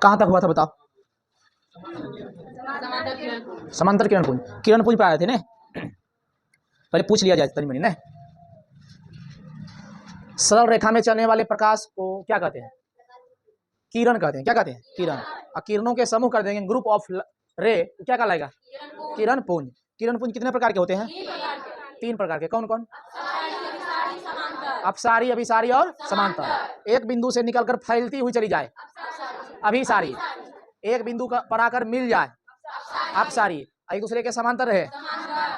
कहाँ तक हुआ था बताओ? समांतर किरण पुंज, किरण पुंज पे आए थे ना, पहले पूछ लिया जाए तनी मनी ना। सरल रेखा में चलने वाले प्रकाश को क्या कहते हैं? किरण कहते हैं। क्या कहते हैं? किरण। और किरणों के समूह कर देंगे ग्रुप ऑफ रे, क्या कहलाएगा? किरण पुंज। किरण पुंज कितने प्रकार के होते हैं? 3 प्रकार के। कौन कौन? अपसारी, अभिसारी और समांतर। एक बिंदु से निकलकर फैलती हुई चली जाए, अभिसारी। एक बिंदु पर आकर मिल जाए, अपसारी। एक दूसरे के समांतर रहे,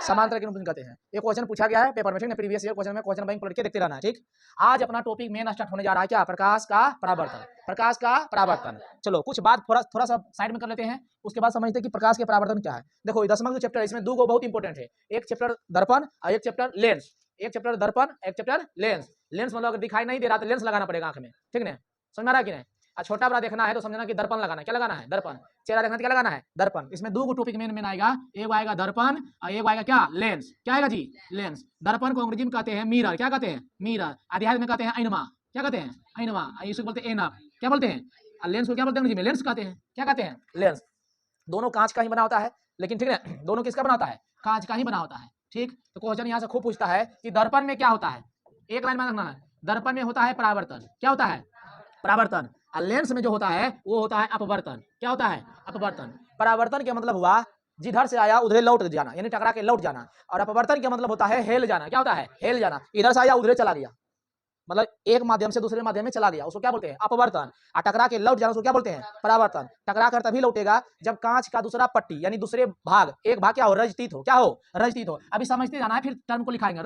समांतर किरण पुंज कहते हैं। ये क्वेश्चन पूछा गया है पेपर में, ठीक है? प्रीवियस ईयर क्वेश्चन में क्वेश्चन बैंक पलट के देखते रहना है, ठीक? आज अपना टॉपिक मेन स्टार्ट होने जा रहा है, क्या? प्रकाश का परावर्तन। प्रकाश का परावर्तन। चलो कुछ बात थोड़ा सा साइड में कर लेते हैं, उसके बाद समझते हैं कि प्रकाश के परावर्तन क्या है। देखो ये 10वां जो चैप्टर है, इसमें 2 बहुत इंपॉर्टेंट है। एक चैप्टर दर्पण और एक चैप्टर लेंस। एक चैप्टर दर्पण, एक चैप्टर लेंस। लेंस मतलब अगर दिखाई नहीं दे रहा तो लेंस लगाना पड़ेगा आंख में, ठीक है? समझ में आ रहा है कि नहीं? छोटा बड़ा देखना है तो समझना कि दर्पण लगाना है। क्या लगाना है? दर्पण। चेहरा देखना है तो क्या लगाना है? दर्पण। इसमें 2 टॉपिक मेन आएगा, एक आएगा दर्पण और एक आएगा क्या? लेंस। क्या आएगा जी? लेंस। दर्पण को अंग्रेजी में कहते हैं मिरर। क्या कहते हैं? मिरर। अध्याय में कहते हैं ऐनमा। क्या कहते हैं? ऐनमा। इसको बोलते हैं एनप। क्या बोलते हैं? लेंस को क्या बोलते हैं अंग्रेजी में? लेंस कहते हैं। क्या कहते हैं? लेंस। दोनों कांच का ही बना होता है, लेकिन ठीक है, दोनों किसका बना होता है? कांच का ही बना होता है, ठीक? तो क्वेश्चन यहाँ से खूब पूछता है कि दर्पण में क्या होता है? एक लाइन में रखना है। दर्पण में होता है परावर्तन। क्या होता है? परावर्तन। और लेंस में जो होता है वो होता है अपवर्तन। क्या होता है? अपवर्तन। परावर्तन का मतलब हुआ जिधर से आया उधर लौट जाना, यानी टकरा के लौट जाना। और अपवर्तन का मतलब होता है हेल जाना। क्या होता है? हेल जाना। इधर से आया उधर चला गया, मतलब एक माध्यम से दूसरे माध्यम में चला गया, उसको क्या बोलते हैं? अपवर्तन। और टकरा के लौट जाना उसको क्या बोलते हैं? परावर्तन। टकरा कर तभी लौटेगा जब कांच का दूसरा पट्टी यानी दूसरे भाग, एक भाग क्या हो? रजतीत हो। क्या हो? रजतीत हो। अभी समझते जाना है, फिर टर्म को लिखाएंगे।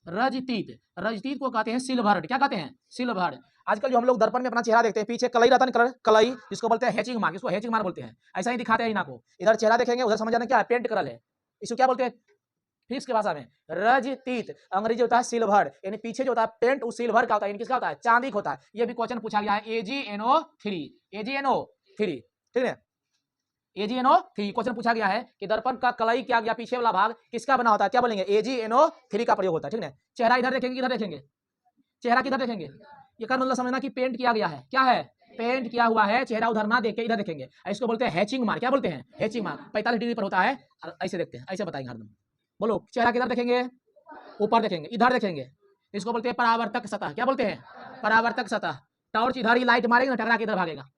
रजतीत। रजतीत को कहते हैं सिल्वर्ड। क्या कहते हैं? सिल्वर्ड। आजकल जो हम लोग दर्पण में अपना चेहरा देखते हैं, पीछे कलई रहता है, कलई, जिसको बोलते हैं हैचिंग मार्क। इसको हैचिंग मार्क बोलते हैं। ऐसा ही दिखाते हैं इना को। इधर चेहरा देखेंगे, उधर समझ जाना क्या है? पेंट करल है। इसको क्या बोलते हैं फिजिक्स की भाषा में? रजतीत। अंग्रेजी होता है सिल्वर, यानी पीछे जो होता है पेंट वो सिल्वर का होता है, यानी किसका होता है? चांदी का होता है। ये भी क्वेश्चन पूछा गया है AgNO3। AgNO3, ठीक है? AgNO3 क्वेश्चन पूछा गया है कि दर्पण का कलई क्या गया, पीछे वाला भाग किसका बना होता है? क्या बोलेंगे? AgNO3 का प्रयोग होता है, ठीक है? चेहरा इधर देखेंगे, इधर देखेंगे, चेहरा किधर देखेंगे? ये का मतलब समझना कि पेंट किया गया है। क्या है? पेंट किया हुआ है। चेहरा उधर ना देख के इधर देखेंगे, इसको बोलते हैं हैचिंग मार्क। क्या बोलते हैं? Hatching mark. 45 डिग्री पर होता है। ऐसे देखते हैं, ऐसे बताएंगे हरदम। बोलो, चेहरा किधर देखेंगे? ऊपर देखेंगे, इधर देखेंगे, इसको बोलते हैं परावर्तक सतह। क्या बोलते हैं? परावर्तक सतह। टॉर्च इधर ही लाइट मारेगा ना, टकरा के इधर भागेगा।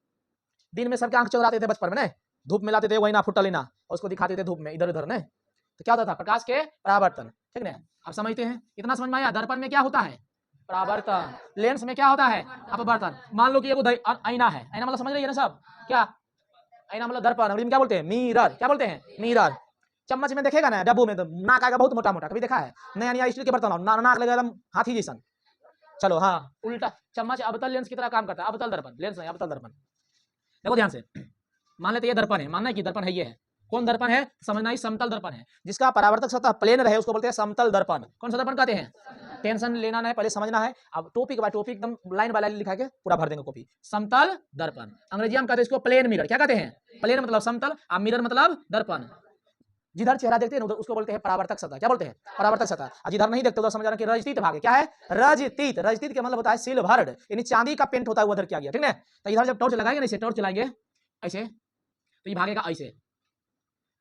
दिन में सबके आंख चौराते थे बचपन में ना, धूप में लाते थे वही ना फुट्टा लेना, उसको दिखाते थे धूप में इधर उधर ने, तो क्या होता था? प्रकाश के परावर्तन, ठीक है? आप समझते हैं? इतना समझ में आया? दर्पण में क्या होता है? परावर्तन। लेंस में क्या होता है? अपवर्तन। मान लो कि ये आईना है, आईना मतलब समझ रही है ना सब? क्या आईना मतलब दर्पण, अंग्रेजी में क्या बोलते हैं? मिरर। क्या बोलते हैं? मिरर। चम्मच में देखेगा ना डब्बू में तो नाक आएगा बहुत मोटा मोटा, कभी देखा है? नया नया स्टील के बर्तन नाक लगेगा एकदम हाथी जैसन। चलो हाँ, उल्टा चम्मच अवतल लेंस की तरह काम करता है। अवतल दर्पण, लेंस नहीं, अवतल दर्पण। देखो ध्यान से, मान लेते ये दर्पण है, मानना है कि दर्पण है, ये है। कौन दर्पण है? समझना ही समतल दर्पण है, जिसका परावर्तक सतह प्लेन रहे उसको बोलते हैं समतल दर्पण। कौन सा दर्पण कहते हैं? टेंशन लेना नहीं, पहले समझना है। अब टॉपिक बाय टॉपिक एकदम लाइन बाय लाइन लिखा के पूरा भर देंगे कॉपी। समतल दर्पण अंग्रेजी में कहते हैं इसको प्लेन मिरर। क्या कहते हैं? प्लेन मतलब समतल और मिरर मतलब दर्पण। जिधर चेहरा देखते हैं उधर उसको बोलते हैं परावर्तक सतह। क्या बोलते हैं? परावर्तक सतह। और जिधर नहीं देखते उधर समझ जाना कि रजतीत भाग है। क्या है? रजतीत। रजतीत का मतलब होता है सिल्वर्ड, यानी चांदी का पेंट होता है, उधर किया गया, ठीक है? तो इधर जब टॉर्च लगाएंगे ना, इसे टॉर्च चलाएंगे ऐसे, तो ये भागेगा ऐसे।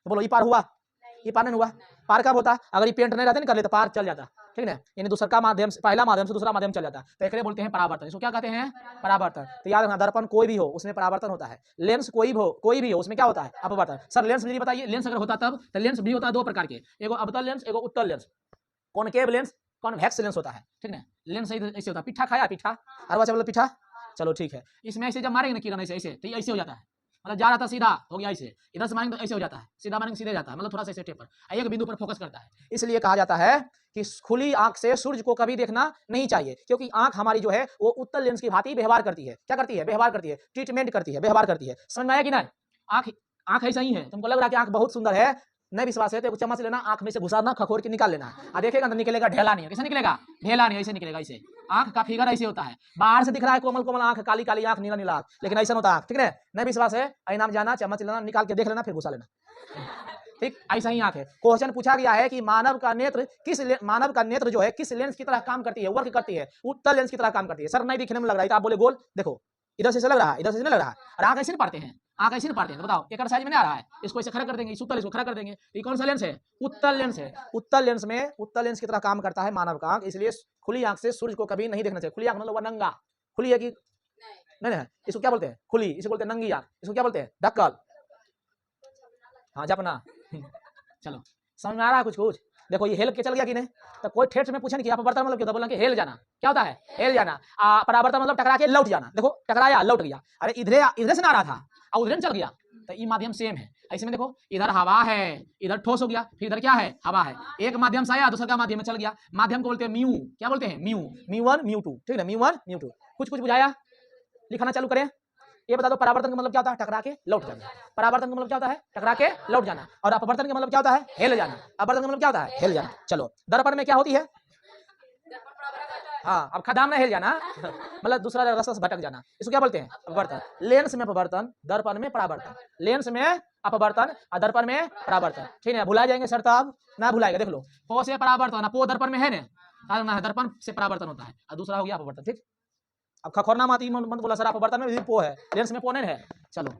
तो बोलो ये पार हुआ? ये पार नहीं हुआ। पार कब होता? अगर ये पेंट नहीं रहते ना कर ले तो पार चल जाता, ठीक है? यानी दूसरा का माध्यम से, पहला माध्यम से दूसरा माध्यम चल जाता, तो एक बोलते हैं परावर्तन। इसको क्या कहते हैं? परावर्तन। तो याद रखना, दर्पण कोई भी हो उसमें परावर्तन होता है, लेंस कोई भी हो उसमें क्या होता है? अपवर्तन। सर लेंस मुझे बताइए, लेंस अगर होता तब, तो लेंस भी होता है 2 प्रकार के, एगो अवतल लेंस, एगो उत्तल lens. Concave lens, convex lens होता है, ठीक है? लेंस ऐसे होता है, पिट्ठा खाया? पिट्ठा अरवा चावल पिट्ठा, चलो ठीक है। इसमें ऐसे जब मारेंगे ना किरण ऐसे ऐसे, तो ऐसे हो जाता है, मतलब जा रहा था सीधा हो गया ऐसे, इधर से मारेंगे तो ऐसे हो जाता है, सीधा मारेंगे सीधे जाता है, मतलब थोड़ा सा ऐसे टेपर, एक बिंदु पर फोकस करता है। इसलिए कहा जाता है कि खुली आंख से सूर्य को कभी देखना नहीं चाहिए, क्योंकि आंख हमारी जो है वो उत्तल लेंस की भांति व्यवहार करती है। क्या करती है? व्यवहार करती है, ट्रीटमेंट करती है, व्यवहार करती है। समझ में आया कि नहीं? आंख आंख ऐसा ही है, तुमको लग रहा है कि आंख बहुत सुंदर है, नहीं विश्वास है तो चम्मच लेना, आंख में से घुसाना, खखोर के निकाल लेना, और देखेगा तो निकलेगा ढेला नहीं। कैसे निकलेगा? ढेला नहीं, ऐसे निकलेगा। ऐसे आंख का फिगर ऐसे होता है, बाहर से दिख रहा है कोमल कोमल आंख, काली काली आंख, नीला नीला आंख, लेकिन ऐसा होता है आंख, ठीक है? नहीं विश्वास है, आईना में जाना, चम्मच लेना, निकाल के देख लेना, फिर घुसा लेना, ठीक? ऐसा ही आंख है। क्वेश्चन पूछा गया है कि मानव का नेत्र जो है किस लेंस की तरह काम करती है, वर्क करती है? उत्तल लेंस की तरह काम करती है। सर नहीं दिखने में लग रहा है, तो आप बोले गोल देखो, इधर से लग रहा है, इधर से नहीं लग रहा है, और आंख ऐसे नहीं पाड़ते हैं, आंख ऐसे नहीं पाड़ते हैं, तो बताओ एक साइज में नहीं आ रहा है, इसको ऐसे खड़ा कर देंगे, इस उत्तल इसको खड़ा कर देंगे, ये कौन सा लेंस है? उत्तल लेंस है। उत्तल लेंस में उत्तल लेंस की तरह काम करता है मानव का आंख, इसलिए खुली आंख से सूर्य को कभी नहीं देखना चाहिए। खुली आंख मतलब नंगा, खुली है कि नहीं नहीं, इसको क्या बोलते हैं? खुली, इसको बोलते हैं नंगी आंख, इसको क्या बोलते हैं? ढक्कल। हाँ जपना। चलो समझ में आ रहा है कुछ कुछ? देखो ये हेल के चल गया कि नहीं? तो कोई ठेठ में पूछे नहीं कि अपवर्तन मतलब क्या होता है, बोला कि हेल जाना। क्या होता है? हेल जाना। परावर्तन मतलब टकरा के लौट जाना। देखो टकराया लौट गया, अरे इधर इधर से ना आ रहा था और उधर चल गया, तो ये माध्यम सेम है। ऐसे में देखो इधर हवा है, इधर ठोस हो गया, फिर इधर क्या है? हवा है। एक माध्यम से आया, दूसरा का माध्यम में चल गया। माध्यम को बोलते हैं म्यू। क्या बोलते हैं? म्यू। म्यू1 म्यू2, ठीक है, म्यू1 म्यू2। कुछ कुछ बुझाया? लिखाना चालू करें। ये बता दो परावर्तन का मतलब क्या होता है? टकरा के लौट जाना। परावर्तन का मतलब क्या होता है? टकरा के लौट जाना। और अपवर्तन का मतलब क्या होता है? हिल जाना। अपवर्तन का मतलब क्या होता है? हिल जाना। चलो दर्पण में क्या होती है? हाँ, अब खदाम में हिल जाना मतलब दूसरा रास्ता से भटक जाना, इसको क्या बोलते हैं? अपवर्तन। लेंस में अपवर्तन, दर्पण में परावर्तन। लेंस में अपवर्तन और दर्पण में परावर्तन, ठीक है। भुला जाएंगे सर साहब, ना भुलाएगा, देख लो। पो से परावर्तन, पो दर्पण में है ना, दर्पण से परावर्तन होता है, और दूसरा हो गया अपवर्तन, ठीक। अब खखोरना मत बोला सर, अपवर्तन में भी पो है, लेंस में पो नहीं है। चलो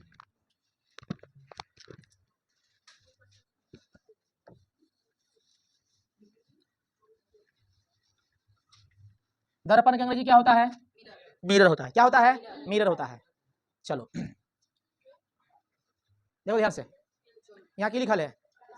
दर्पण का अंग्रेजी क्या होता है? मिरर होता है। क्या होता है? मिरर होता है। चलो देखो ध्यान से, यहाँ की लिखा है?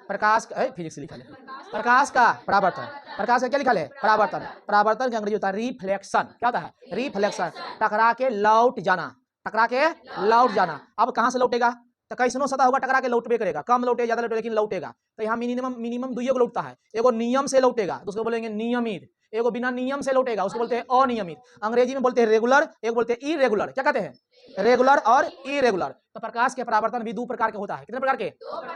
प्रकाश का, फिजिक्स लिखा है, प्रकाश का परावर्तन। प्रकाश का क्या लिखा है? परावर्तन। परावर्तन का अंग्रेजी होता है रिफ्लेक्शन। क्या होता है? रिफ्लेक्शन। टकरा के लौट जाना, टकरा के लौट जाना। अब कहाँ से लौटेगा? तो कैसनो सतह होगा, टकरा के लौटबे करेगा, कम लौटे ज्यादा लौटे लेकिन लौटेगा। तो यहाँ मिनिमम दुइयो को लौटता है। एगो नियम से लौटेगा, दूसरो बोलेंगे नियमित। एगो बिना नियम से लौटेगा, उसको बोलते हैं अनियमित। अंग्रेजी में बोलते हैं रेगुलर, एक बोलते हैं इरेगुलर। क्या कहते हैं? रेगुलर और इरेगुलर। तो प्रकाश के परावर्तन भी दो प्रकार के होता है। कितने प्रकार के?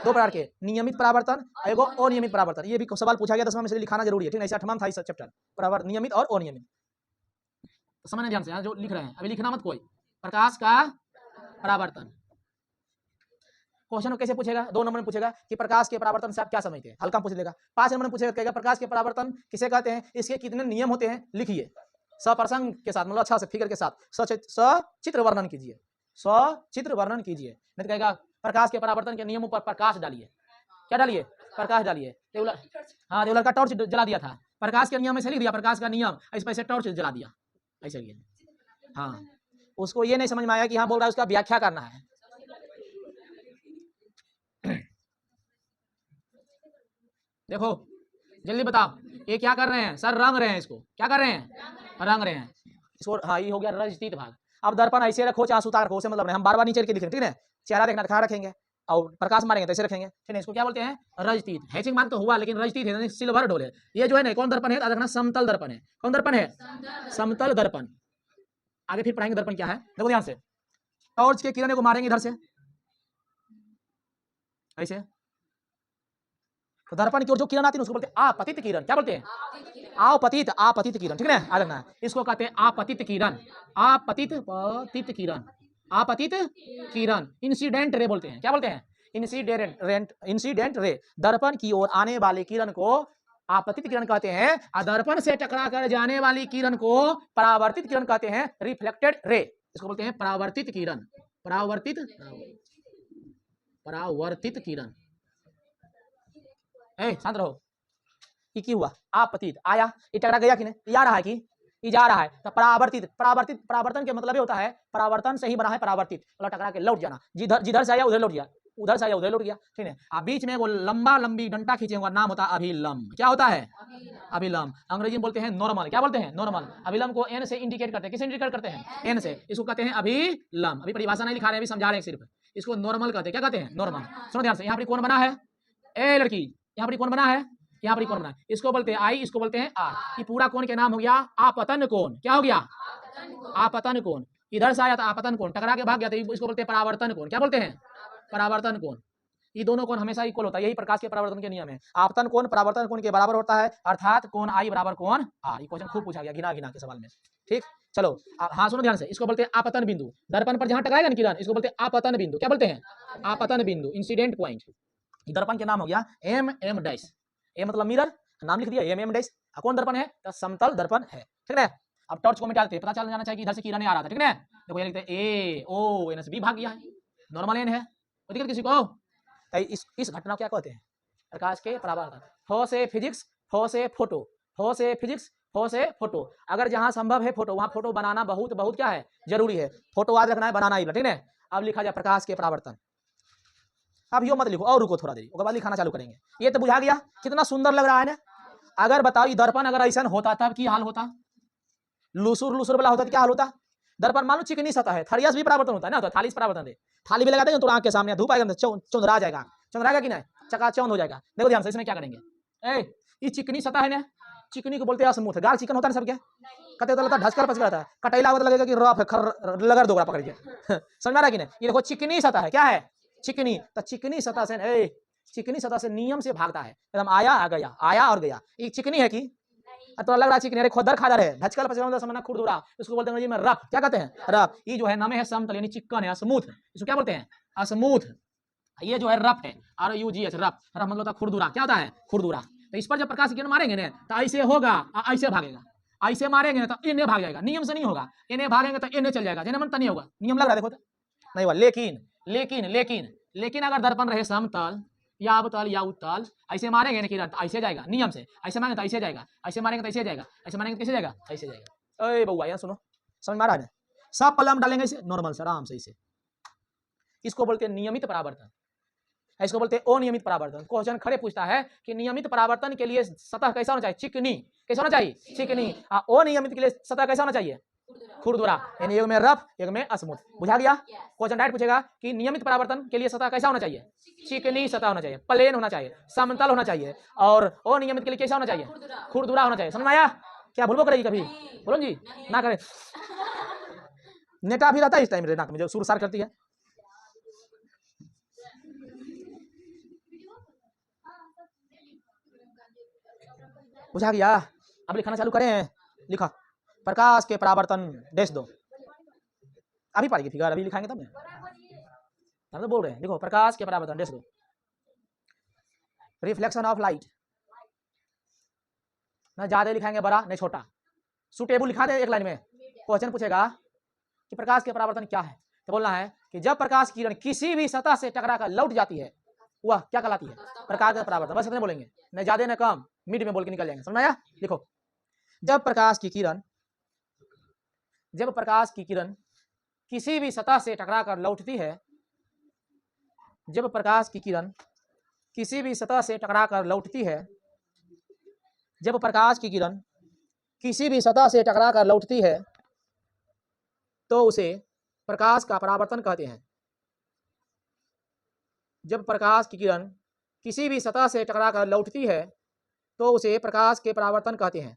दो प्रकार के। नियमित परावर्तन, एगो अनियमित परावर्तन। ये भी सवाल पूछा गया 10वां में से, लिखाना जरूरी है, ठीक है। ऐसा 8वां था इस चैप्टर, परावर्तन नियमित और अनियमित। समझना ध्यान से, जो लिख रहे हैं अभी लिखना मत कोई। प्रकाश का परावर्तन क्वेश्चन कैसे पूछेगा? 2 नंबर में पूछेगा कि प्रकाश के परावर्तन से आप क्या समझते हैं, हल्का पूछ लेगा। 5 नंबर में पूछेगा, कहेगा प्रकाश के परावर्तन किसे कहते हैं, इसके कितने नियम होते हैं, लिखिए सप्रसंग के साथ, मतलब अच्छा से फिगर के साथ सचित्र वर्णन कीजिए, सचित्र वर्णन कीजिए। नहीं तो कहेगा प्रकाश के परावर्तन के नियमों पर प्रकाश डालिए। क्या डालिए? प्रकाश डालिए। हाँ, देवलर का टॉर्च जला दिया था, प्रकाश के नियम में से लिख दिया, प्रकाश का नियम, इस पर टॉर्च जला दिया, ऐसे ही। हाँ, उसको ये नहीं समझ में आया कि हाँ बोल रहा है, उसका व्याख्या करना है। देखो जल्दी बताओ, ये क्या कर रहे हैं सर? रंग रहे हैं इसको। क्या कर रहे हैं? रंग रहे हैं इसको। हाँ, ये हो गया रजतीत भाग। अब दर्पण ऐसे रखो, चाहे सुता रखो, उसे मतलब नहीं, हम बार बार नीचे के लिख रहे हैं, ठीक है। चेहरा देखना दिखा रखेंगे और प्रकाश मारेंगे तो ऐसे रखेंगे, ठीक है। इसको क्या बोलते हैं? रजतीत। हैचिंग मार्क तो हुआ, लेकिन रजतीत है, सिल्वर डोल है। ये जो है ना, कौन दर्पण है? देखना, समतल दर्पण है। कौन दर्पण है? समतल दर्पण। आगे फिर पढ़ाएंगे दर्पण क्या है। देखो ध्यान से, टॉर्च के किरण को मारेंगे इधर से ऐसे, तो दर्पण की ओर जो किरण आती है उसको बोलते हैं आपतित किरण। क्या बोलते हैं? आपतित, आपतित किरण, ठीक है ना। आ जाना, इसको कहते हैं आपतित किरण, आपतित पतित किरण, आपतित किरण। इंसिडेंट रे बोलते हैं। क्या बोलते हैं? Incident ray. दर्पण की ओर आने वाले किरण को आपतित किरण कहते हैं, और दर्पण से टकरा कर जाने वाली किरण को परावर्तित किरण कहते हैं, रिफ्लेक्टेड रे। इसको बोलते हैं परावर्तित किरण, परावर्तित किरण। शांत रहो। ये की हुआ? आपतित आया, ये टकरा गया कि नहीं? ये आ रहा है कि ये जा रहा है, तो परावर्तित। परावर्तन के मतलब ये होता है, परावर्तन से ही बना है परावर्तित, मतलब टकरा के लौट जाना। जिधर से आया उधर लौट गया, उधर से आया उधर लौट गया, ठीक है। आप बीच में वो लंबा लंबी डंटा खींचेगा, नाम होता है अभिलंब। क्या होता है? अभिलंब। अंग्रेजी में बोलते हैं नॉर्मल। क्या बोलते हैं? नॉर्मल। अभिलंब को एन से इंडिकेट करते हैं। किसे इंडिकेट करते हैं? एन से। इसको कहते हैं अभिलंब। अभी परिभाषा नहीं लिखा रहे, अभी समझा रहे हैं सिर्फ। इसको नॉर्मल कहते हैं। क्या कहते हैं? नॉर्मल। सुनो ध्यान से, यहाँ पर कौन बना है? ए लड़की, यहाँ पर कौन बना है? यहाँ पर कौन बना है? इसको बोलते हैं आई, इसको बोलते हैं आर। ये पूरा कोण के नाम हो गया आपतन कोण। क्या हो गया? आपतन कोण। इधर से आया था आपतन कोण, टकरा के भाग गया था, इसको बोलते हैं परावर्तन कोण। क्या बोलते हैं? परावर्तन कोण। ये दोनों कोण हमेशा इक्वल होता है, यही प्रकाश के परावर्तन के नियम है। आपतन कोण परावर्तन कोण के बराबर होता है, अर्थात कोण आई बराबर कोण आर। ये क्वेश्चन खूब पूछा गया घिना घिना के सवाल में, ठीक। चलो हाँ सुनो ध्यान से, इसको बोलते हैं आपतन बिंदु। दर्पण पर जहां टकराएगा ना किरण, इसको बोलते हैं आपतन बिंदु। क्या बोलते हैं? आपतन बिंदु, इंसिडेंट पॉइंट। दर्पण के नाम हो गया एम डैश। ए मतलब मिरर, नाम लिख दिया एम डैश। कौन दर्पण है? तो समतल दर्पण है, ठीक है। अब टॉर्च को मिटा देते हैं, पता चल जाना चाहिए कि इधर से किरण आ रहा था, ठीक है। देखो ये लिखते हैं ए ओ एन से बी भाग गया है, नॉर्मल एन है, दिक्कत किसी को? इस घटना को क्या कहते हैं? प्रकाश के परावर्तन। फो से फिजिक्स, फो से फोटो, फो से फिजिक्स, फो से फोटो। अगर जहां संभव है फोटो, वहां फोटो बनाना बहुत बहुत क्या है, जरूरी है। फोटो याद रखना है, बनाना ही, ठीक है। अब लिखा जाए प्रकाश के परावर्तन। अब यो मत लिखो, और रुको थोड़ा देर, उसके बाद लिखाना चालू करेंगे। ये तो बुझा गया, कितना सुंदर लग रहा है ना। अगर बताओ दर्पण अगर ऐसा होता तब की हाल होता, लुसुर लुसुर वाला होता तो क्या हाल होता? दर्पण मान लो चिकनी सतह है, थरिया से भी परावर्तन होता है ना, तो थाली से परावर्तन दे, थाली भी लगा देंगे तो आंख के सामने धूप आएगा, चौंधरा जाएगा, चौंधराएगा कि नहीं, चकाचौंध हो जाएगा। देखो ध्यान से, इसमें क्या करेंगे, ये चिकनी सतह है ना, चिकनी को बोलते हैं स्मूथ। गाल चिकन होता है सब क्या कहते होता है, ढसकर पचकर रहता है, कटैला होता लगेगा कि रफ है, खर लगड़ दोगड़ा पकड़ के समझ में आ रहा है कि नहीं। ये देखो चिकनी सतह है, क्या है, चिकनी। तो चिकनी सतह से चिकनी सतह से नियम से भागता है, एकदम आया आ गया, आया और गया। ये चिकनी है कि तो लग रहा है चिकनी, अरे खोदर खादर है, ढचकल पचकल समझना, खुरदुरा, इसको बोलते हैं अंग्रेजी में रफ। क्या कहते हैं, रफ। ये जो है नमे है समतल यानी चिकन है, स्मूथ, इसको क्या बोलते हैं, स्मूथ। ये जो है रफ है, R U G H, rough. Rough मतलब होता है खुरदुरा। क्या होता है, खुरदुरा। तो इस पर जब प्रकाश किरण मारेंगे ना तो ऐसे होगा, ऐसे भागेगा, ऐसे मारेंगे ना तो इन्हें भाग जाएगा, नियम से नहीं होगा, इन्हें भागेंगे तो इन्हें चल जाएगा, जिन्हें मन नहीं होगा, नियम लग रहा है देखो नहीं हुआ। लेकिन लेकिन लेकिन लेकिन अगर दर्पण रहे समतल या अवतल या उत्तल, ऐसे मारेंगे ना किरण तो ऐसे जाएगा, नियम से। ऐसे मारेंगे तो ऐसे जाएगा, ऐसे मारेंगे तो ऐसे जाएगा, ऐसे मारेंगे तो कैसे जाएगा, ऐसे जाएगा। अरे बउआ यार सुनो, समझ में आ रहा है? सब पल्ला डालेंगे इसे नॉर्मल से, आराम से इसे। इसको बोलते हैं नियमित परावर्तन, इसको बोलते हैं अनियमित परावर्तन। क्वेश्चन खड़े पूछता है कि नियमित परावर्तन के लिए सतह कैसा होना चाहिए, चिकनी। कैसा होना चाहिए, चिकनी। अनियमित के लिए सतह कैसा होना चाहिए, खुरदुरा, यानी एक में रफ एक में स्मूथ। बुझा गया? क्वेश्चन डायरेक्ट पूछेगा कि नियमित परावर्तन के लिए सतह कैसा होना चाहिए, चिकनी सतह होना चाहिए, प्लेन होना चाहिए, समतल होना चाहिए। और अनियमित के लिए कैसा होना चाहिए, खुरदुरा होना चाहिए। समझ में आया? क्या भूलबो करेगी कभी, बोलो जी ना करे। नेटा भी रहता है इस टाइम नाक में जो सुर सार करती है। बुझा गया? अब लिखाना चालू करें, लिखा प्रकाश के परावर्तन डैश दो। अभी पढ़ेगी फिगर, अभी लिखाएंगे तब ना, हम तो बोल रहे हैं। देखो प्रकाश के परावर्तन डैश दो, रिफ्लेक्शन ऑफ लाइट। ना ज्यादा लिखाएंगे बड़ा नहीं छोटा, सुटेबल लिखा दे एक लाइन में। क्वेश्चन पूछेगा कि प्रकाश के परावर्तन क्या है, तो बोलना है कि जब प्रकाश किरण किसी भी सतह से टकराकर लौट जाती है वह क्या कहलाती है, प्रकाश का परावर्तन। बस इतने बोलेंगे, न ज्यादा न कम, मिड में बोल के निकल जाएंगे। समझ आया? लिखो जब प्रकाश की किरण किसी भी सतह से टकराकर लौटती है, जब प्रकाश की किरण किसी भी सतह से टकराकर लौटती है, जब प्रकाश की किरण किसी भी सतह से टकराकर लौटती है तो उसे प्रकाश का परावर्तन कहते हैं। जब प्रकाश की किरण किसी भी सतह से टकराकर लौटती है तो उसे प्रकाश के परावर्तन कहते हैं।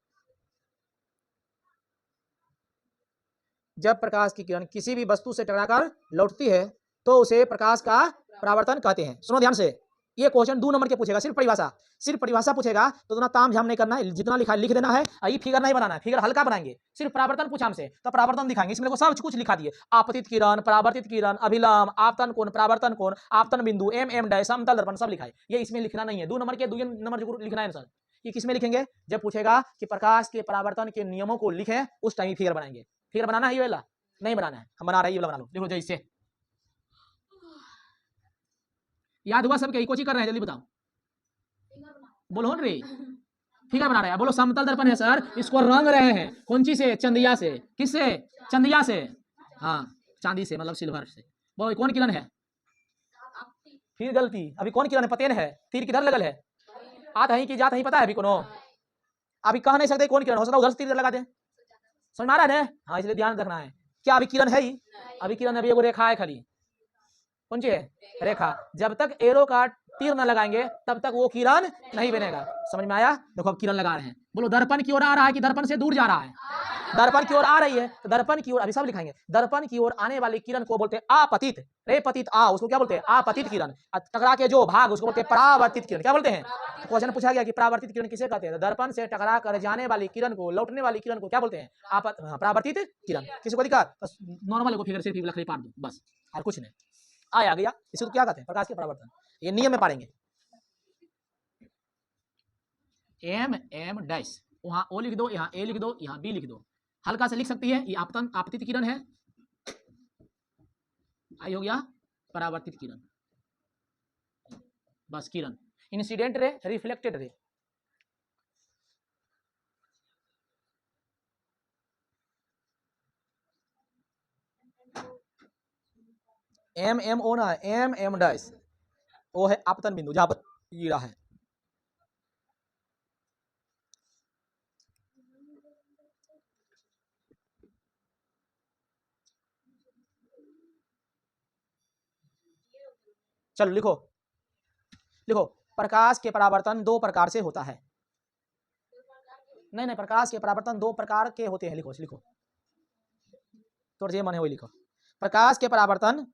जब प्रकाश की किरण किसी भी वस्तु से टकराकर लौटती है तो उसे प्रकाश का परावर्तन कहते हैं। सुनो ध्यान से, ये क्वेश्चन 2 नंबर के पूछेगा, सिर्फ परिभाषा पूछेगा तो उतना ताम झाम नहीं करना है, जितना लिखा लिख देना है। ये फिगर नहीं बनाना है, फिगर हल्का बनाएंगे, सिर्फ परावर्तन पूछा हमसे तो परावर्तन दिखाएंगे। इसमें देखो सब कुछ लिखा दिए, आपतित किरण, परावर्तित किरण, अभिलंब, आपतन कोण, परावर्तन कोण, आपतन बिंदु, एम डैश, समतल दर्पण, सब लिखा है। ये इसमें लिखना नहीं है, 2 नंबर के 2 नंबर जरूर लिखना है आंसर। ये किसमें लिखेंगे, जब पूछेगा कि प्रकाश के परावर्तन के नियमों को लिखें, उस टाइम फिगर बनाएंगे। फिगर बनाना है ये वाला नहीं बनाना है, हम बना रहे हैं, ये वाला बना लो। देखो जैसे याद हुआ सबके, कोची कर रहे हैं जल्दी बताओ, बोलो रे। फिगर बना रहे हैं, बोलो समतल दर्पण है सर, इसको रंग रहे हैं कौन चीज से, चंदिया से। किससे, चंदिया से, हाँ चांदी से मतलब सिल्वर से। बोलो कौन किरण है, फिर गलती, अभी कौन किरण है, पतेन है, तीर किधर लगल है, आत है कि जात है पता है अभी कोनो, अभी कह नहीं सकते कौन किरण, हो सकता उधर से तीर लगा दे। समझ में आ रहा है? हाँ इसलिए ध्यान रखना है। क्या अभी किरण है ही, अभी किरण अभी एगो रेखा है खाली, कौन सी है, रेखा। जब तक एरो का तीर न लगाएंगे तब तक वो किरण नहीं बनेगा। समझ में आया? देखो अब किरण लगा रहे हैं, बोलो दर्पण की ओर आ रहा है कि दर्पण से दूर जा रहा है, दर्पण की ओर आ रही है तो दर्पण की ओर, अभी सब लिखाएंगे, दर्पण की ओर आने वाली किरण को बोलते हैं आपतित, रे पतित आ, उसको क्या बोलते हैं, आपतित किरण। टकरा के जो भाग उसको बोलते हैं परावर्तित किरण। क्या बोलते हैं? क्वेश्चन पूछा गया कि परावर्तित किरण किसे कहते हैं, दर्पण से टकरा कर जाने वाली किरण को, लौटने वाली किरण को क्या बोलते हैं, परावर्तित किरण। किसी को दिक्कत, नॉर्मल को फिगर सिर्फ लकड़ी पार दो बस, और कुछ नहीं। आ गया, इसे तो क्या कहते हैं, प्रकाश के परावर्तन। ये नियम में पढ़ेंगे, एम डैश, वहां ओ लिख दो, यहाँ ए लिख दो, यहाँ बी लिख दो। हल्का से लिख सकती है, ये आपतन आपतित किरण है, आई हो गया परावर्तित किरण, बस किरण, इंसिडेंट रे, रिफ्लेक्टेड रे। एम एम ओ ना, एम एम डैश वो है आपतन बिंदु जहां पर गिरा है। चलो लिखो, लिखो प्रकाश के परावर्तन दो प्रकार से होता है। नहीं नहीं, प्रकाश के परावर्तन दो प्रकार के होते हैं, लिखो लिखो, तो जे मन है वही लिखो। प्रकाश के परावर्तन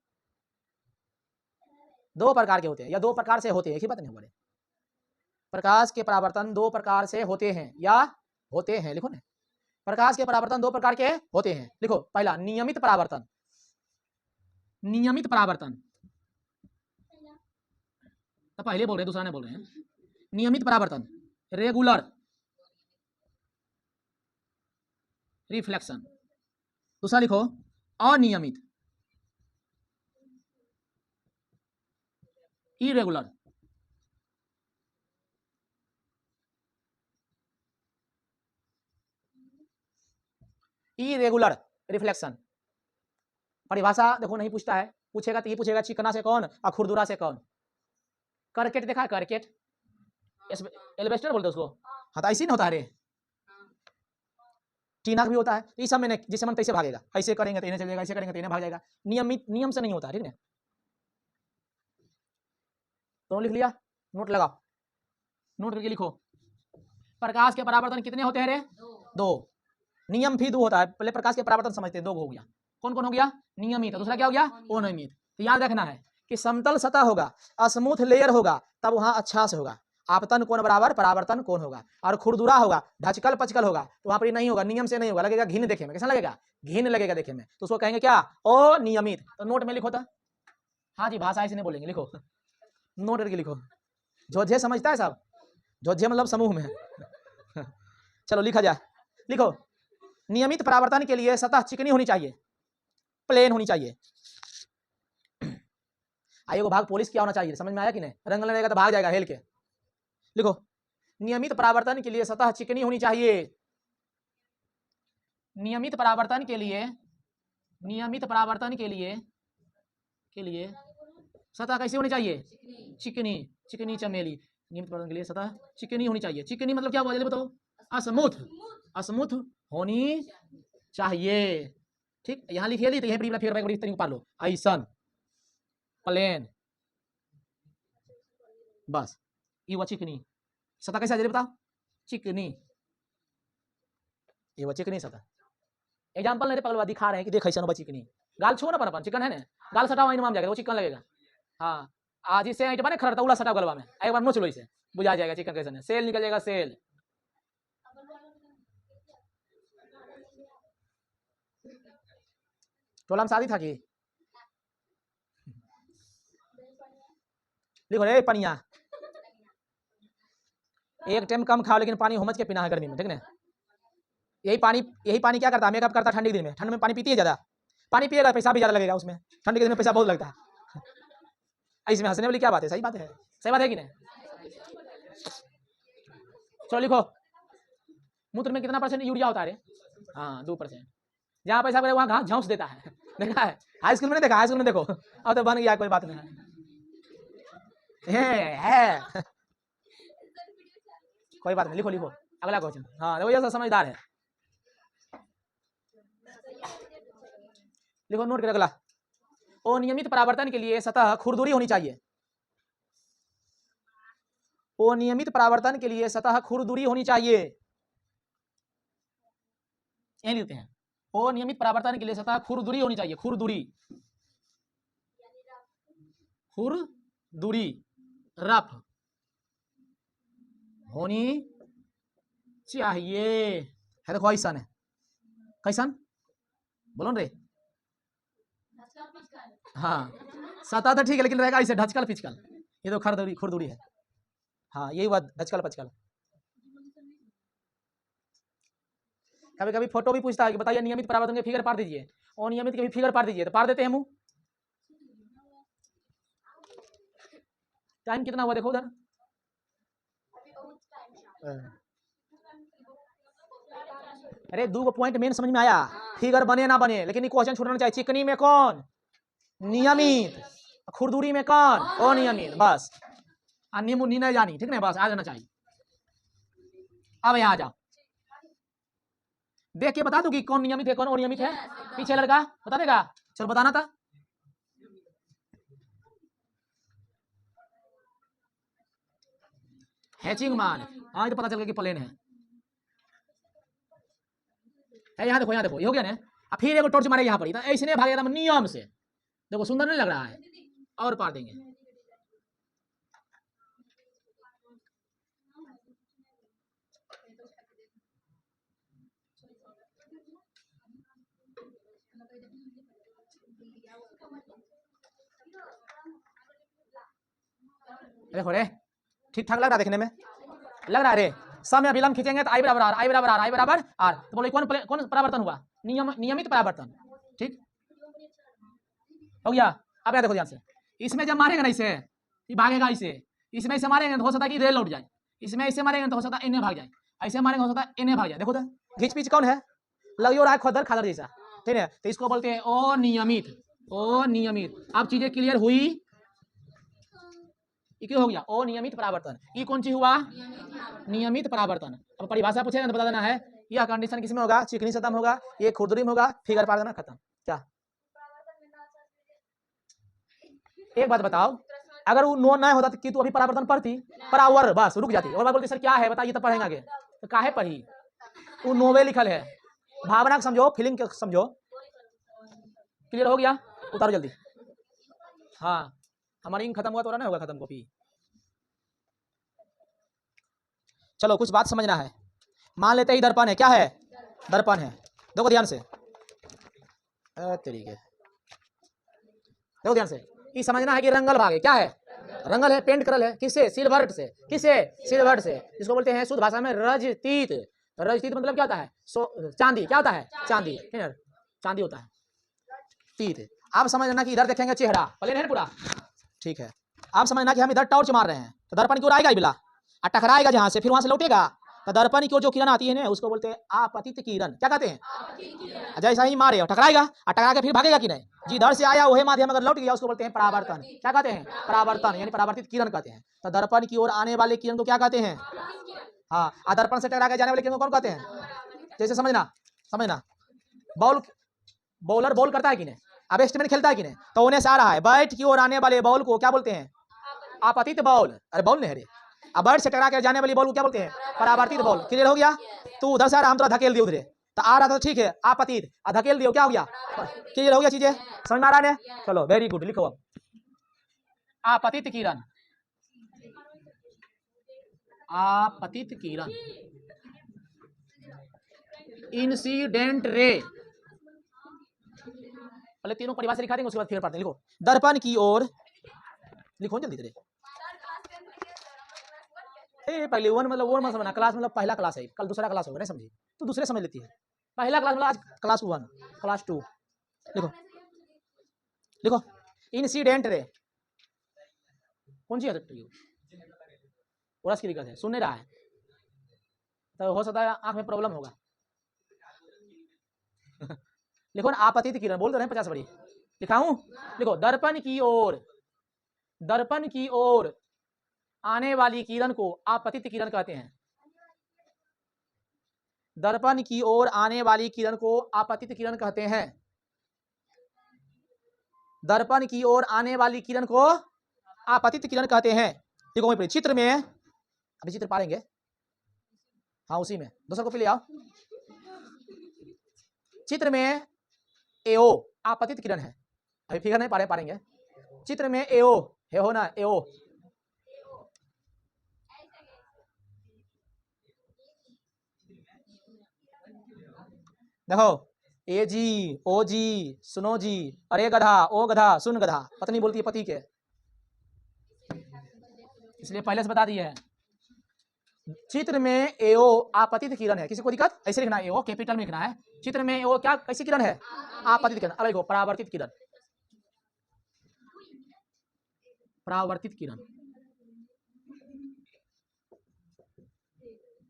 दो प्रकार के होते हैं या दो प्रकार से होते हैं, एक ही बात नहीं बोले। प्रकाश के परावर्तन दो प्रकार से होते हैं या होते हैं, लिखो ना। प्रकाश के परावर्तन दो प्रकार के होते हैं, लिखो। पहला नियमित परावर्तन, नियमित परावर्तन, तो पहले बोल रहे हैं, दूसरा नहीं बोल रहे हैं। नियमित परावर्तन, रेगुलर रिफ्लेक्शन। दूसरा लिखो अनियमित, इरेगुलर। इरेगुलर रिफ्लेक्शन परिभाषा देखो, नहीं पूछता है, पूछेगा तो ये पूछेगा चिकना से कौन और खुरदुरा से कौन। करकेट देखा है, करकेट एल्वेस्टर बोलते उसको, हाँ तो ऐसे नहीं होता है रे, टीना भी होता है। ये सब मैंने जिसे मन तैसे भागेगा, ऐसे करेंगे तो इन्हें चलेगा, ऐसे करेंगे तो इन्हें भाग जाएगा, नियमित नियम से नहीं होता है, ठीक है। तो लिख लिया, नोट लगाओ, नोट करके लिखो। प्रकाश के परावर्तन कितने होते हैं रे? दो। नियम भी दो होता है, पहले प्रकाश के परावर्तन समझते हैं, दो हो गया। कौन कौन हो गया? नियमित, दूसरा क्या हो गया? अनियमित। तो याद रखना है कि समतल सतह होगा, स्मूथ लेयर होगा, तब वहां अच्छा से होगा, आपतन कोण बराबर परावर्तन कोण होगा। और खुरदुरा होगा, ढचकल पचकल होगा, तो वहां पर नहीं होगा, नियम से नहीं होगा, लगेगा घिन देखे में। कैसा लगेगा? घिन लगेगा देखे में, तो उसको कहेंगे क्या? अनियमित। तो नोट में लिखो था, हाँ जी, भाषा ऐसे नहीं बोलेंगे, लिखो, नोट करके लिखो। जोझे समझता है साहब, जोझे मतलब समूह में। चलो लिखा जाए, लिखो। नियमित परावर्तन के लिए सतह चिकनी होनी चाहिए, प्लेन होनी चाहिए। आइए भाग पॉलिश क्या होना चाहिए, समझ में आया कि नहीं? रंग लगेगा तो भाग जाएगा हेल के। लिखो, नियमित परावर्तन के लिए सतह चिकनी होनी चाहिए। नियमित परावर्तन के लिए, नियमित परावर्तन के लिए सतह कैसी होनी चाहिए? चिकनी, चिकनी चमेली। नियमित परावर्तन के लिए सतह चिकनी होनी चाहिए। चिकनी मतलब क्या हुआ जल्दी बताओ? स्मूथ, स्मूथ होनी चाहिए। ठीक, यहाँ लिखिए ली तो यहीं पर फिर तरीके पा लो, ऐसन प्लेन, बस ये हुआ चिकनी। सतह कैसा जल्दी बताओ? चिकनी, ये हुआ चिकनी सतह। एग्जाम्पल नहीं पगलवा, दिखा रहे हैं कि देख ऐसा चिकनी। गाल छो ना अपन, चिकन है ना, गाल सटाओ वहीं माम जाएगा, वो चिकन लगेगा। हाँ, आज इससे ऐट बने खरता उला सटाओ गलवा में, एक बार नोच लो इसे, बुझा जाएगा चिकन कैसे है। सेल निकल जाएगा, सेल। टोला में शादी था कि? लिखो रे पनिया, एक टाइम कम खाओ लेकिन पानी समझ के पीना है गर्मी में, ठीक ना? यही पानी क्या करता है? मेकअप करता है ठंडी के दिन में। ठंड में पानी पीती है ज्यादा, पानी पिएगा पैसा भी ज्यादा लगेगा उसमें, ठंड के दिन में पैसा बहुत लगता है। इसमें हंसने वाली क्या बात है? सही बात है, सही बात है कि नहीं? चलो लिखो, मूत्र में कितना परसेंट यूरिया होता है? हाँ 2%। जहाँ पैसा करे वहाँ घास झौंस देता है, देखा है? हाई स्कूल में नहीं देखा? हाई स्कूल में देखो, अब तो बन गया, कोई बात नहीं है। कोई बात नहीं, लिखो लिखो अगला क्वेश्चन। हाँ देखो ये सब समझदार है, लिखो नोट कर अगला। अनियमित परावर्तन के लिए सतह खुरदुरी होनी चाहिए। अनियमित परावर्तन के लिए सतह खुरदुरी होनी चाहिए, यही लिखते हैं। अनियमित परावर्तन के लिए सतह खुरदुरी होनी चाहिए, खुरदुरी, खुरदुरी रफ होनी चाहिए। है देखो ऐसा है, कैसन बोलो रे? हाँ सतह तो ठीक है, लेकिन रहेगा ऐसे ढचकल पिचकल, ये तो खुरदुरी, खुरदुरी है। हाँ यही बात, ढचकल पचकल। कभी कभी फोटो भी पूछता है कि बताइए नियमित परावर्तन के फिगर पार दीजिए, अनियमित के भी फिगर पार दीजिए, तो पार देते हैं मुंह। टाइम कितना हुआ देखो उधर। अरे 2 पॉइंट मेन समझ में आया, फिगर बने ना बने, लेकिन क्वेश्चन छूटना चाहिए। चिकनी में कौन नियमित, खुरदुरी में कौन अनियमित, बस अन्य मुन्नी नहीं जानी, ठीक है, बस आ जाना चाहिए। अब यहाँ आ जाओ, देख के बता दो कि कौन नियमित है कौन अनियमित है। पीछे लड़का बता देगा, चलो बताना था। हैचिंग मान, हाँ ये तो पता चल गया कि प्लेन है। यहाँ देखो, यहाँ देखो, ये हो गया ना। अब फिर एक टॉर्च मारे यहाँ पर, ऐसे भाग एकदम नियम से, देखो सुंदर नहीं लग रहा है, और पार देंगे। देखो रे, ठीक ठाक लग रहा है देखने में, लग रहा है रे। समय अभिलंब खींचेंगे तो आई बराबर आर, आई बराबर आर, आई बराबर आर, तो बोलो कौन परावर्तन हुआ, नियमित परावर्तन, ठीक हो गया। अब यहाँ देखो ध्यान से, इसमें जब मारेगा ना इसे, ये भागेगा इसे, इसमें इसे मारेंगे तो हो सकता है कि रेल लौट जाए, इसमें इसे मारेंगे तो हो सकता है इन्हें भाग जाए, ऐसे मारेंगे हो सकता है इन्हें भाग जाए। देखो तो घिच पिच कौन है, लगी हो रहा है खदर खादर जैसा, ठीक है, तो इसको बोलते हैं अनियमित, अनियमित। अब चीजें क्लियर हुई, क्यों हो गया अनियमित परावर्तन, ये कौन चीज हुआ नियमित परावर्तन। अब परिभाषा पूछेगा तो बता देना है, यह कंडीशन किसमें होगा, चिकनी सतह में होगा, ये खुरदुरी में होगा, फिगर पार देना, खत्म। क्या एक बात बताओ, अगर वो नो ना होता तो कि तू अभी परावर्तन पढ़ती, परावर बस रुक जाती, और बात बोलती सर क्या है बताइए तब पढ़ेंगे आगे, तो काहे पढ़ी, वो नोवे लिखल है, भावना को समझो, फीलिंग को समझो। क्लियर हो गया, उतारो जल्दी। हाँ हमारी इंक खत्म हुआ तो रहा ना होगा खत्म कॉपी। चलो कुछ बात समझना है, मान लेते ही दर्पण है, क्या है दर्पण है, देखो ध्यान से, तरीके देखो ध्यान से, ये समझना है कि रंगल भाग है, क्या है रंगल है, पेंट करल है, किससे सिल्वर्ट से, किससे सिल्वर्ट से, इसको बोलते हैं शुद्ध भाषा में रजतीत। रजतीत मतलब क्या होता है, चांदी, क्या होता है चांदी, चांदी होता है तीत। आप समझना कि इधर देखेंगे चेहरा प्लेन है पूरा, ठीक है, आप समझना कि हम इधर टॉर्च मार रहे हैं तो दर्पण की ओर आएगा बिला, और टकराएगा जहां से, फिर वहां से लौटेगा, तो दर्पण की ओर जो किरण आती है ना उसको बोलते हैं आपतित किरण, क्या कहते हैं, जैसा ही मारे और टकराएगा, और टकरा के फिर भागेगा कि नहीं, जिधर से आया वही माध्यम अगर लौट गया उसको बोलते हैं परावर्तन, क्या कहते हैं परावर्तन, यानी परावर्तित किरण कहते हैं। तो दर्पण की ओर आने वाले किरण को क्या कहते हैं, हाँ, दर्पण से टकरा के जाने वाले किरण को कौन कहते हैं, जैसे समझना, समझना, बॉल बॉलर बॉल करता है कि नहीं, अब बैट्समैन खेलता है कि नहीं, तो उन्हें से आ रहा है, बैट की ओर आने वाले बॉल को क्या बोलते हैं आपतित बॉल, अरे बॉल नहीं, अरे अब बैट से टकरा के जाने वाली बॉल को क्या बोलते हैं परावर्तित बॉल। क्लियर हो गया, तो उधर से आ रहा, हम थोड़ा धकेल दिए उधर, तो आ रहा था ठीक है आपतित, धकेल दियो क्या हो गया, क्लियर हो गया, चीजें समझ में आ रहा है, चलो वेरी गुड, लिखो अब आपतित किरण, आपतित किरण, इंसिडेंट रे, पहले तीनों परिभाषा लिखा देंगे उसके बाद फिर पढ़ते हैं। लिखो दर्पण की ओर, लिखो जल्दी तेरे, पहले वन मतलब वो मत समझना, क्लास मतलब पहला क्लास है, कल दूसरा क्लास होगा, नहीं समझी तो दूसरे समझ लेती है, पहला क्लास मतलब आज क्लास 1 क्लास 2, लिखो लिखो इंसिडेंट रे, कौन सी है की दिक्कत है, सुन नहीं रहा है तो हो सकता है आंख में प्रॉब्लम होगा। लिखो ना आपतित किरण, बोल तो रहे 50 बड़ी, लिखा हूं, लिखो दर्पण की ओर, दर्पण की ओर आने वाली किरण को आपतित किरण कहते हैं, दर्पण की ओर आने वाली किरण को आपतित किरण कहते हैं, दर्पण की ओर आने वाली किरण को आपतित किरण कहते हैं। देखो चित्र में, अभी चित्र पाएंगे, हाँ उसी में दूसरा कॉपी ले आओ, चित्र में एओ आपतित किरण है, अभी फिगर नहीं पाएंगे, चित्र में एओ है हो ना, एओ देखो ए जी ओ जी सुनो जी, अरे गधा ओ गधा सुन गधा, पत्नी बोलती है पति के, इसलिए पहले से बता दिए है। चित्र में एओ आपतित किरण है। किसी को दिक्कत? ऐसे लिखना है, एओ कैपिटल में लिखना है। चित्र में एओ क्या कैसी किरण है? आपतित किरण। अब देखो परावर्तित किरण, परावर्तित किरण,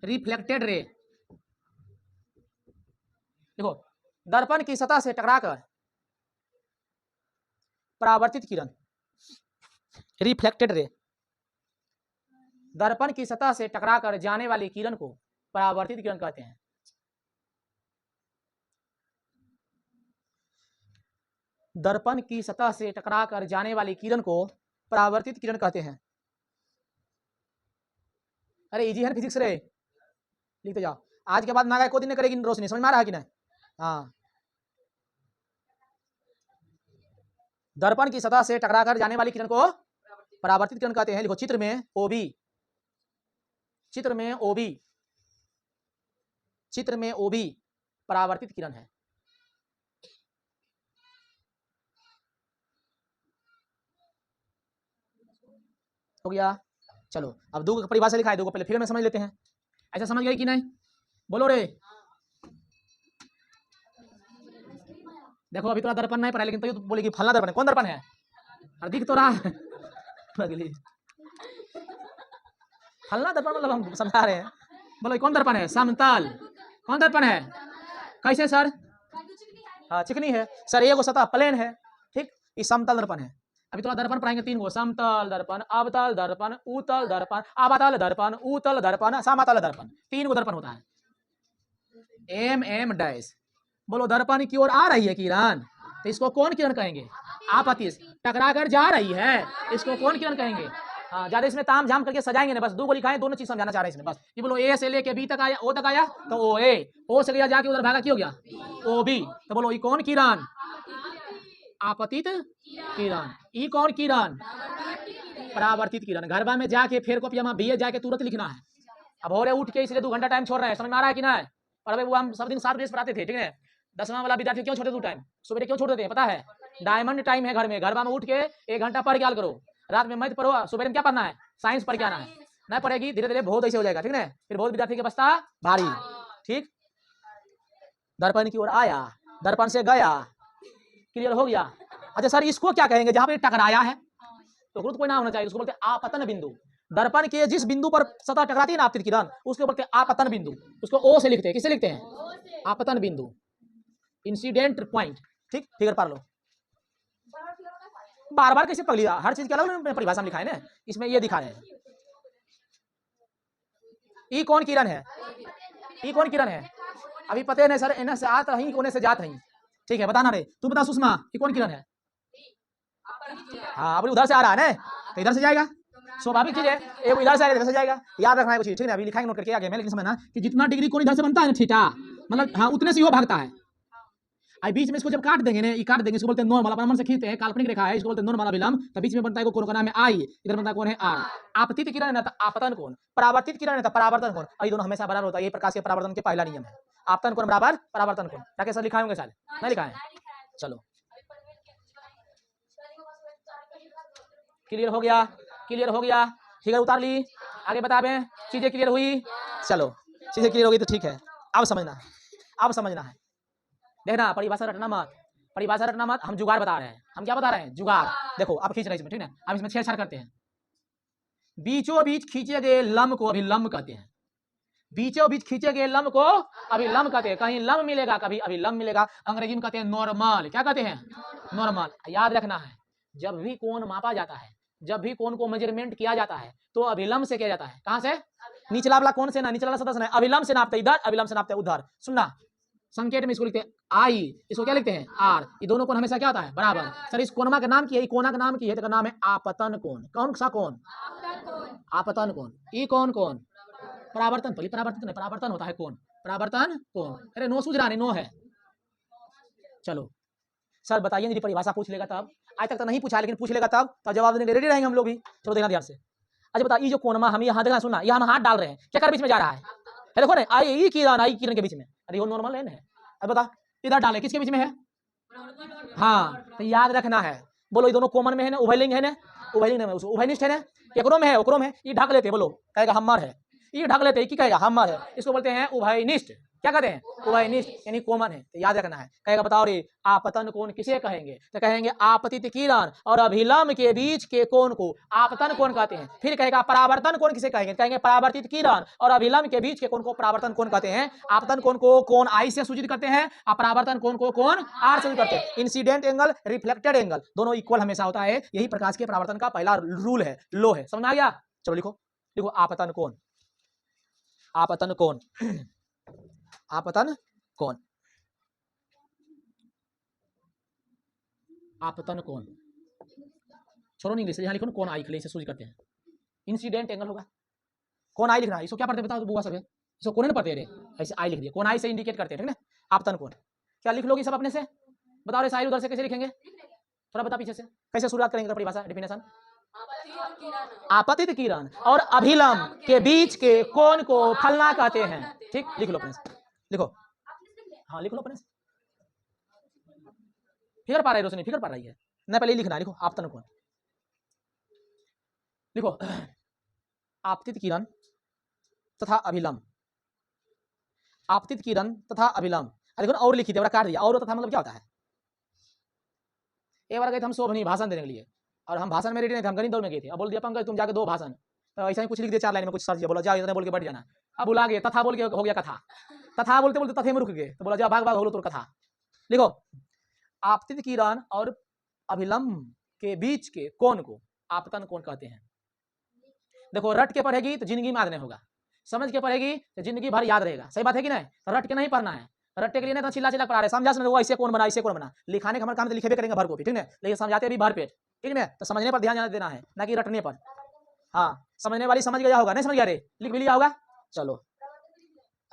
रिफ्लेक्टेड रे। देखो दर्पण की सतह से टकराकर परावर्तित किरण, रिफ्लेक्टेड रे, दर्पण की सतह से टकराकर जाने वाली किरण को परावर्तित किरण कहते हैं। दर्पण की सतह से टकराकर जाने वाली किरण को परावर्तित किरण कहते हैं। अरे इजी है फिजिक्स रे, लिखते जाओ। आज के बाद नागा को दिन ने करेगी रोशनी, समझ में आ रहा है कि नहीं? हाँ, दर्पण की सतह से टकराकर जाने वाली किरण को परावर्तित किरण कहते हैं। लिखो चित्र में ओबी, चित्र में ओबी, चित्र में ओबी परावर्तित किरण है। हो गया। चलो अब दो परिभाषा लिखा है, दो को पहले फिगर में समझ लेते हैं। ऐसा समझ गए कि नहीं? बोलो रे। देखो अभी थोड़ा दर्पण नहीं पढ़ा, लेकिन तो बोले कि फलना दर्पण है। कौन दर्पण है? दिख तो रहा है फलना दर्पण मतलब हम समझा रहे हैं। बोलो कौन दर्पण है? समतल। कौन दर्पण है? कैसे सर? हाँ चिकनी है सर, ये सतह प्लेन है, ठीक। ये समतल दर्पण है। अभी थोड़ा दर्पण पढ़ाएंगे, तीन गो, समतल दर्पण, अवतल दर्पण, उत्तल दर्पण, अवतल दर्पण, उत्तल दर्पण, समतल दर्पण। तीन गो दर्पण होता है। M M dash. बोलो दर्पण की ओर आ रही है किरण, तो इसको कौन किरण कहेंगे? आपतित। टकरा कर जा रही है, इसको कौन किरण कहेंगे? हाँ, ज्यादा इसमें ताम झाम करके सजाएंगे ना, बस दो को लिखा है, दोनों चीज समझाना चाह रहे हैं इसमें। बस ये बोलो ए से लेके बी तक आया, ओ तक आया तो ओ ए, ओ से गया जाके उधर भागा, क्यों गया? O B. तो बोलो ये कौन किरण? आपतित किरण। ई कौन किरण? परावर्तित किरण। घरबा में जाके फेर कॉपी में बी जाके तुरंत लिखना है। अब हो रहे उठ के, इसलिए 2 घंटा टाइम छोड़ रहे हैं, समझ में आ रहा है कि नहीं? पर अभी वो हम सब दिन 7 बजे पढ़ाते थे, ठीक है। 10वां वाला विद्यार्थी क्यों छोड़ते? 2 टाइम सुबह क्यों छोड़ देते हैं पता है? डायमंड टाइम है घर में, घरबा में उठ के 1 घंटा पढ़ के करो। रात में मैथ पढ़ो, सुबह में क्या पढ़ना है? साइंस पढ़ के आना है। नहीं पढ़ेगी धीरे धीरे बहुत ऐसे हो जाएगा, ठीक है। फिर बहुत विद्यार्थी के बस्ता भारी, ठीक। दर्पण की ओर आया, दर्पण से गया, क्लियर हो गया। अच्छा सर इसको क्या कहेंगे जहां पे टकराया है? तो कोई ना होना चाहिए, उसको बोलते हैं आपतन बिंदु। दर्पण के जिस बिंदु पर सतह टकराती है ना आपतित किरण, उसको बोलते हैं आपतन बिंदु। उसको ओ से लिखते हैं। किससे लिखते हैं? आपतन बिंदु, इंसिडेंट पॉइंट, ठीक। फिगर पढ़ लो। बार बार कैसे पढ़ लिया? हर चीज के अलग परिभाषा में लिखा है ना, इसमें ये दिखा रहे हैं। ई कौन किरण है? ई कौन किरण है? अभी पता नहीं सर, एने से आत रही, कोने से जात रही, ठीक है। बताना रे, तू बता सुषमा, ये कौन किरण है? हाँ अब उधर से आ रहा है ना, तो इधर से जाएगा, स्वाभाविक चीज है। एक इधर से आएगा, इधर से जाएगा, याद रखना है कुछ, ठीक है। अभी लिखाएंगे, नोट करके आगे में, लेकिन समझना कि जितना डिग्री कोण इधर से बनता है ना थीटा, मतलब हाँ उतने से वो भागता है। आई बीच में इसको जब काट देंगे ना, ये काट देंगे, इसको बोलते हैं नॉर्मल। अपन मन से खींचते हैं, काल्पनिक रेखा है, इसको बोलते हैं नॉर्मल अभिलंब। तो बीच में बनता है कोण का नाम है आई, इधर बनता है कौन है आर। आपतित किरण है तो आपतन कोण, परावर्तित किरण है तो परावर्तन कोण। ये दोनों हमेशा बराबर होता है, ये प्रकाश के परावर्तन के पहला नियम है। आपतन कोण बराबर परावर्तन कोण। ताकि सर लिखाए होंगे सारे, नहीं लिखा है? चलो क्लियर हो गया? क्लियर हो गया? फिगर उतार ली, आगे बतावे, चीजें क्लियर हुई? चलो चीजें क्लियर हो गई तो ठीक है। अब समझना, अब समझना है, देखना। परिभाषा रटना मत, परिभाषा रटना मत। हम जुगाड़ बता रहे हैं। हम क्या बता रहे हैं? जुगाड़। देखो अब खींच रहे हैं इसमें, ठीक है। अब इसमें छेड़छाड़ करते हैं। बीचों बीच खींचे गए लंब को अभिलंब कहते हैं। बीचों बीच खींचे गए लंब को अभिलंब कहते हैं। कहीं लंब मिलेगा, कभी अभिलंब मिलेगा। अंग्रेजी में कहते हैं नॉर्मल। क्या कहते हैं? नॉर्मल। याद रखना है, जब भी कोण मापा जाता है, जब भी कोण को मेजरमेंट किया जाता है, तो अभिलंब से किया जाता है। कहां से? निचला वाला कोण से ना, निचला वाला सतह से ना, अभिलंब से नापते इधर, अभिलंब से नापते उधर। सुनना, संकेत में इसको लिखते हैं आई, इसको क्या लिखते हैं? आर। ये दोनों कोण हमेशा क्या होता है? बराबर। सर इस कोणमा का नाम की है, कोना का नाम की है, तो नाम है आपतन कोण। कौन सा कोण? आपतन कोण। ये कौन कोण? परावर्तन। पहले परावर्तन नहीं, परावर्तन होता है कोण, परावर्तन कोण। अरे नो सूझ रहा नहीं, नो है। चलो सर बताइए, यदि परिभाषा पूछ लेगा तब। आज तक तो नहीं पूछा, लेकिन पूछ लेगा तब जवाब देने के रेडी रहेंगे हम लोग भी। चलो देखना ध्यान से। अच्छा बता, ये जो कोणमा हम यहाँ देखना, सुनना, ये हम हाथ डाल रहे हैं, क्या कर बीच में जा रहा है? देखो ना, आई किरण, आई किरण के बीच में। अरे वो नॉर्मल है ना। अब बता, इधर डाले, किसके बीच में है? हाँ, तो याद रखना है। बोलो ये दोनों कॉमन में है ना, उभयलिंग है ना, उभयलिंग में, उभयनिष्ठ है ना, एकरो में है, ओकरो में है। ये ढक लेते, बोलो कहेगा हमर है। ये ढक लेते हैं कि कहेगा हमर है, इसको बोलते हैं उभयनिष्ठ। क्या कहते हैं? उभयनिष्ठ, यानी कॉमन है, तो याद रखना है। कहेगा बताओ रे आपतन कोण किसे कहेंगे? तो कहेंगे आपतित किरण और अभिलंब के बीच के कोण को आपतन कोण कहते हैं। फिर कहेगा परावर्तन कोण किसे कहेंगे? कहेंगे परावर्तित किरण और अभिलंब के बीच के कोण को परावर्तन कोण कहते हैं। आपतन कोण को कोण आई से सूचित करते हैं और परावर्तन कोण को कोण आर से सूचित करते हैं। इंसिडेंट एंगल, रिफ्लेक्टेड एंगल दोनों इक्वल हमेशा होता है, यही प्रकाश के परावर्तन का पहला रूल है, लो है। समझ में आ गया? चलो लिखो, लिखो आपतन कोण, आपतन कोण, आपतन कोण, आपतन कोण। छोड़ो इंग्लिश, यहाँ लिखो ना कोण आई, से सूचित करते हैं। इंसिडेंट एंगल होगा, कोण आई लिखना है। इसको क्या पढ़ते बताओ बुआ सब है, इसको कोण नहीं पढ़ते रे, ऐसे आई लिख दिया, कोण आई से इंडिकेट करते हैं, ठीक है? आपतन कोण क्या लिख लोगी सब अपने से? बताओ रे साहिल, उधर से कैसे लिखेंगे? थोड़ा बता पीछे से कैसे शुरुआत करेंगे परिभाषा, डेफिनेशन। आपतित किरण और अभिलंब के बीच के कोण को फलना कहते हैं। ठीक, लिख लो अपने से, लिखो, हाँ लिख लो अपने से। फिगर पा रही है रोशनी, फिगर पा रही है ना? पहले लिखना, लिखो आपतन कोण, लिखो आपतित किरण तथा अभिलंब, आपतित किरण तथा अभिलंब। देखो और लिखी थी, काट दिया। और तथा मतलब क्या होता है? एक बार गए थे हम शोभनी भाषण देने के लिए, और हम भाषण में रेडी नहीं थे, हम गणित दौड़ में गए थे। अब बोल दिया पंकज तुम जाके दो भाषण, तो ऐसा ही कुछ लिख दिया 4 लाइन में, कुछ सर जी बोला जाओ इतने बोल के बैठ जाना। अब बुला गए, तथा बोल के हो गया कथा, तथा बोलते बोलते तथे में रुक गए, तो बोला जाओ भाग भाग बोलो तो कथा। लिखो आपतित किरण और अभिलंब के बीच के कोण को आपतन कोण कहते हैं। देखो रट के पढ़ेगी तो जिंदगी में याद नहीं होगा, समझ के पढ़ेगी तो जिंदगी भर याद रहेगा। सही बात है कि नहीं? तो रट के नहीं पढ़ना है, रट्टे के लिए ना चिल्ला चिल्ला पढ़ा रहे, समझा समझ वो ऐसे कौन बना, ऐसे कौन बना। लिखाने का हमारा काम तो लिखे भी करेंगे भर को भी, ठीक है, लेकिन समझाते भी भर पेट, ठीक है? तो समझने पर ध्यान देना है, ना कि रटने पर। हाँ, समझने वाली समझ गया होगा, नहीं समझ गया रे लिख भी लिया होगा। चलो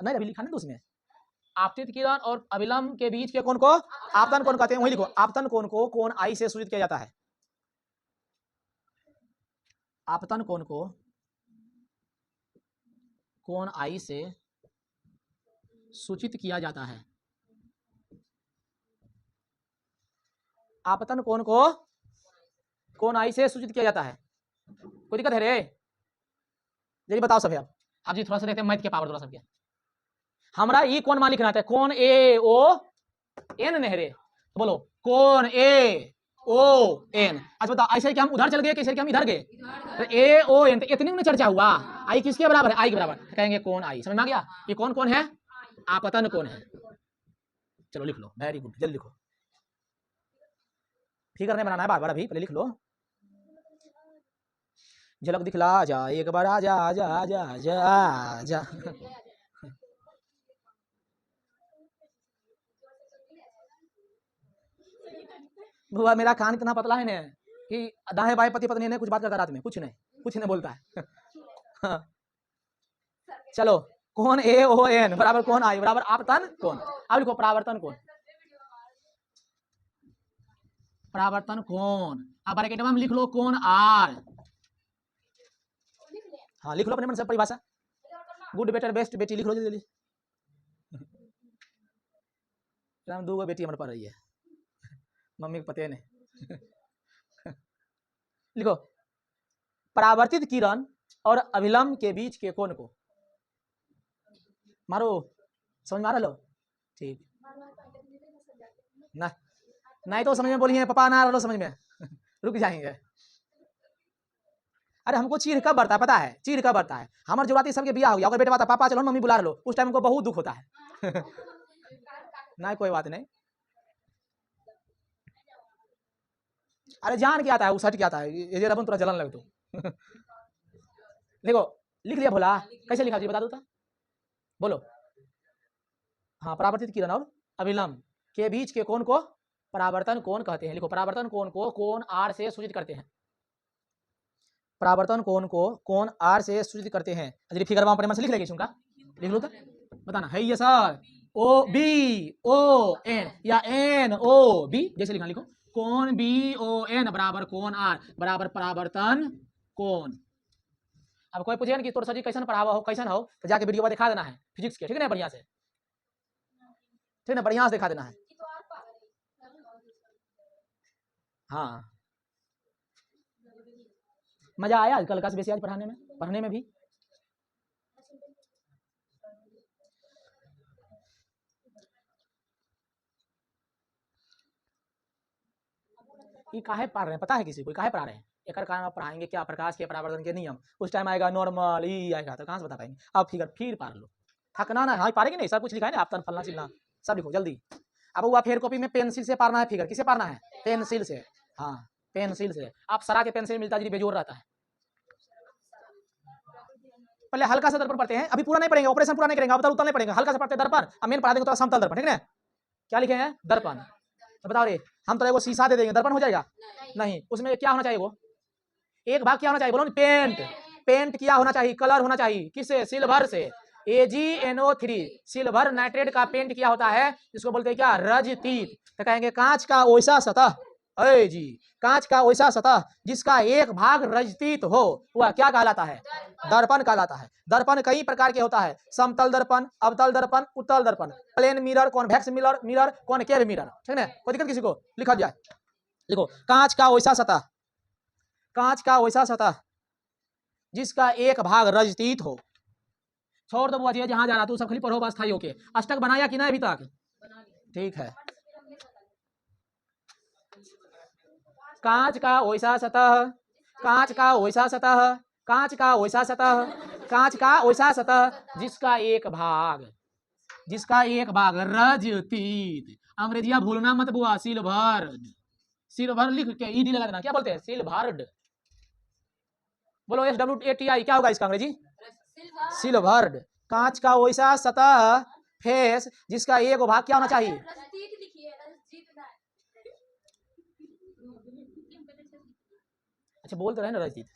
नहीं अभी लिखा नहीं तो उसमें आपतित किरण और अभिलंब के बीच के कोण को आपतन कोण कहते हैं, वही लिखो। आपतन कोण को कोण आई से सूचित किया जाता है। आपतन कोण को कोण आई से सूचित किया जाता है। आपतन कोण को कोण आई से सूचित किया जाता है। कोई दिक्कत है रे? जल्दी बताओ सब। अब जी थोड़ा सा देखते हैं मैथ के पावर थोड़ा सबके। हमारा ई कोण मान लिखना था, कोण ए ओ एन नहीं, बोलो कोण ए ओ एन। अच्छा बताओ ऐसे क्या हम उधर चल गए, कैसे क्या हम इधर गए? तो ए ओ एन, तो इतने में चर्चा हुआ। आई किसके बराबर है? आई के बराबर, कहेंगे कोण आई। समझ में आ गया? ये कौन कौन है? आपतन कोण है। चलो लिख लो, वेरी गुड, जल्दी लिखो, फिगर नहीं बनाना है बार बार, अभी पहले लिख लो। झलक दिखला जा एक बार, आजा आजा आजा आजा आजा। बुआ मेरा कान इतना पतला है ना कि दाएं बाएं पति पत्नी ने कुछ बात करता रात में, कुछ नहीं बोलता है। हाँ। चलो कोण ए ओ एन बराबर कोण आई बराबर आपतन कोण। अब लिखो परावर्तन कोण, परावर्तन कोण। अब ब्रैकेट में लिख लो कोण आर। हाँ लिख लो अपने मन से परिभाषा, गुड बेटर बेस्ट बेटी लिख लो जल्दी। दो बेटी हमारे पढ़ रही है, मम्मी को पता नहीं। लिखो परावर्तित किरण और अभिलंब के बीच के कोण को मारो। समझ मार लो, ठीक ना? नहीं तो समझ में बोलिए पापा ना लो समझ में। रुक जाएंगे। अरे हमको चीड़ कब बढ़ता है पता है? चीड़ कब बढ़ता है? हमारे जुड़ाती सबके बियाह हो गया, अगर बेटा बात पापा चलो मम्मी बुला लो, उस टाइम हमको बहुत दुख होता है। नहीं कोई बात नहीं, अरे जान के आता है, उसट के आता है, ये रबन तुरा जलन लग तो। देखो लिख लिया भोला, कैसे लिखा जी बता दो तो, बोलो। हाँ परावर्तित किरण और अभिलंब के बीच के कोण को परावर्तन कोण कहते हैं। लिखो परावर्तन कोण को कोण आर से सूचित करते हैं। परावर्तन कोण को कोण आर से सूचित करते हैं। यदि फिगर वहां पर मन से लिख लेंगे इसका, लिख लो तो बताना है ये sir. O B O N या एन ओ बी जैसे लिखना, लिखो कोण बी ओ एन बराबर कोण आर बराबर परावर्तन कोण। अब कोई पूछे कि तोर सर जी कैसन पढ़ावा हो, कैसन हो, तो जाके वीडियो दिखा देना है फिजिक्स के, ठीक है ना? बढ़िया से, ठीक है ना? बढ़िया से दिखा देना है। हाँ मजा आया कल का बेसी आज पढ़ाने में भी। ये काहे पढ़ रहे हैं पता है किसी को काहे पढ़ा रहे हैं? एक कारण आप पढ़ाएंगे क्या प्रकाश के परावर्तन के नियम, उस टाइम आएगा नॉर्मल ई आएगा तो कहाँ से बता पाएंगे? आप फिर पढ़ लो, थकना ना, हाँ पारेंगे नहीं, सब कुछ लिखा है ना, आप फलना चिलना सब लिखो जल्दी। अब हुआ फिर कॉपी में पेंसिल से पढ़ना है फिगर, किसे पढ़ना है? पेंसिल से, हाँ पेंसिल से। आप सरा के पेंसिल मिलता जी बेजोर रहता है। पहले हल्का सा दर्पण पढ़ते हैं, अभी पूरा नहीं पढ़ेंगे, ऑपरेशन पूरा नहीं करेंगे, अब उतना नहीं पढ़ेंगे, हल्का सा पढ़ते हैं दर्पण, अब मेन पढ़ा देंगे तो समतल दर्पण, ठीक है? क्या लिखे हैं? दर्पण। तो बताओ रे, हम तो वो शीशा दे देंगे, दर्पण हो जाएगा? नहीं, उसमें क्या होना चाहिए? वो एक भाग क्या होना चाहिए? बोलो ना, पेंट। पेंट क्या होना चाहिए? कलर होना चाहिए, किससे? सिल्वर से। AgNO3 सिल्वर नाइट्रेट का पेंट क्या होता है? इसको बोलते हैं क्या? रजतीत। तो कहेंगे कांच का वैसा सतह, अरे जी, कांच का वैसा सतह जिसका एक भाग रजतीत हो, वह क्या कहलाता है? दर्पण कहलाता है। दर्पण कई प्रकार के होता है, समतल दर्पण, अवतल दर्पण, उत्तल दर्पण, plane mirror, convex mirror, concave mirror, ठीक है? कोई दिक्कत किसी को? लिखा जाए, देखो, कांच का वैसा सतह, कांच का वैसा सतह जिसका एक भाग रजतीत हो। छोड़ दो बुआ जी, जहां जा रहा तू सब खाली पढ़ो बस, स्थायी होके। अष्टक बनाया कि नहीं अभी तक? ठीक है। कांच का वैसा सतह, कांच का वैसा सतह, कांच का वैसा सतह, कांच का वैसा सतह जिसका एक भाग, जिसका एक भाग रजतीत, अंग्रेजिया भूलना मत बुआ, सिल्वर, सिल्वर लिख के ई डी लगा देना, क्या बोलते हैं? सिल्वर्ड। बोलो SWATI, क्या होगा इसका अंग्रेजी? सिल्वर्ड। कांच का वैसा सतह फेस जिसका एक भाग क्या होना चाहिए? अच्छा बोल तो रहे ना, रजतीत।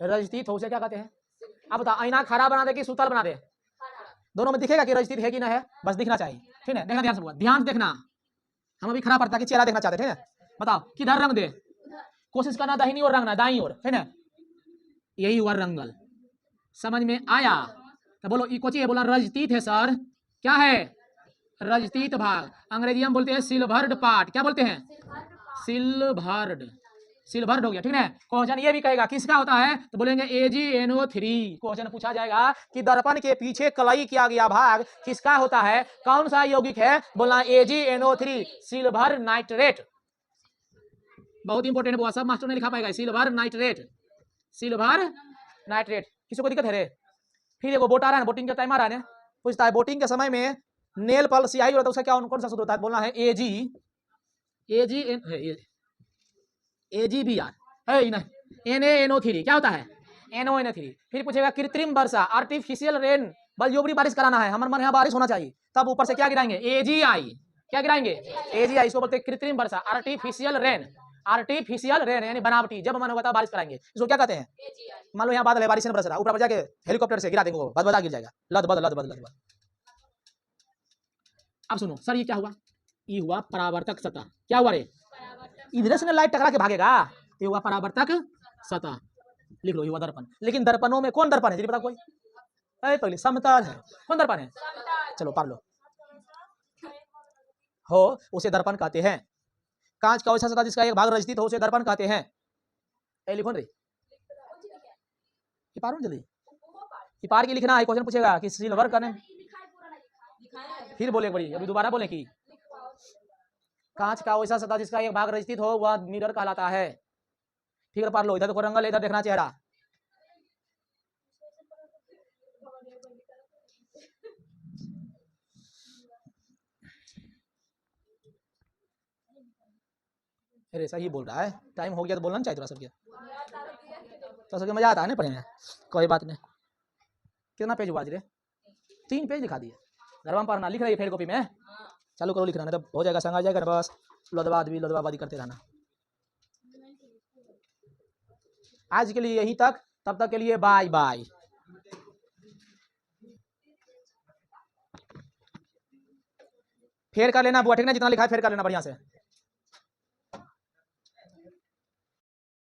रजतीत हो उसे क्या कहते हैं? अब बता, आईना खड़ा बना दे कि सुतल बना दे? दोनों में दिखेगा कि रजतीत है कि ना है, बस दिखना चाहिए, ठीक है? देखना ध्यान से, ध्यान से देखना। हम अभी खड़ा पड़ता कि चेहरा देखना चाहते, ठीक है? बताओ किधर रंग दे, कोशिश करना दाहिनी ओर रंगना, दाई ओर, है ना? यही हुआ रंगल, समझ में आया? तो बोलो ई कोची है? बोला रजतीत है सर, क्या है? रजतीत भाग, अंग्रेजी में बोलते हैं सिल्वर्ड पार्ट, क्या बोलते हैं? सिल्वर्ड, सिल्वर्ड हो गया, ठीक है? क्वेश्चन ये भी कहेगा किसका होता है, तो बोलेंगे AgNO3। क्वेश्चन पूछा जाएगा कि दर्पण के पीछे कलई किया गया भाग किसका होता है? कौन सा यौगिक है? बोलना AgNO3, सिल्वर नाइट्रेट। बहुत इंपॉर्टेंट है, सब मास्टर ने लिखा पाएगा, सिल्वर नाइट्रेट, सिल्वर नाइट्रेट। किसी को दिक्कत है रे? फिर देखो बोट आ रहा है, बोटिंग का टाइम आ रहा है, पूछता है बोटिंग के समय में नेल पर स्याही होता है, उसका क्या कौन सा सूत्र होता है? बोलना है AgBr है ना, NaNO3 क्या होता है? NaNO3। फिर पूछेगा कृत्रिम वर्षा, आर्टिफिशियल रेन, बलजोबरी बारिश कराना है, हमारे मन यहाँ बारिश होना चाहिए, तब ऊपर से क्या गिराएंगे? AGI। क्या गिराएंगे? AGI। इसको बोलते हैं कृत्रिम वर्षा, आर्टिफिशियल रेन, आर्टिफिशियल रेन यानी बनावटी, जब मन होगा तब बारिश कराएंगे, इसको क्या कहते हैं? मान लो यहाँ बादल है, बारिश नहीं बरस रहा, ऊपर जाके हेलीकॉप्टर से गिरा देंगे, वो बद गिर जाएगा, लद बद। अब सुनो सर, ये क्या हुआ? ये हुआ परावर्तक सतह। क्या हुआ रे? इधर से लाइट टकरा के भागेगा, ये हुआ परावर्तक सतह। लिख लो, ये हुआ दर्पण। लेकिन दर्पणों में कौन दर्पण है? पता कोई? पहले समतल है, कौन दर्पण है? चलो पढ़ लो, हो उसे दर्पण कहते हैं। कांच का वैसा सतह जिसका एक भाग रजतीत हो उसे दर्पण कहते हैं। लिखो रे, पारो जल्दी, पार की लिखना है, क्वेश्चन पूछेगा कि सिल्वर करने, फिर बोले बड़ी, अभी दोबारा बोले कि कांच का वैसा सतह जिसका एक भाग रजतीत हो वह मिरर कहलाता है। फिर पढ़ लो, इधर देखो रंगल, इधर देखना चेहरा। अरे सही बोल रहा है, टाइम हो गया तो बोलना चाहिए थोड़ा सबके, तो सबके मजा आता है ना पढ़ने में, कोई बात नहीं। कितना पेज हुआ आज रे? 3 पेज लिखा दिए, घर में पढ़ना, लिख रही है फेर कॉपी में, चालू करो लिखना, नहीं तो हो जाएगा, संग आ जाएगा, बस लदवाबादी करते रहना। आज के लिए यही तक, तब तक के लिए बाय बाय। फेर कर लेना बुआ, ठीक ना? जितना लिखा है फेर कर लेना बढ़िया से।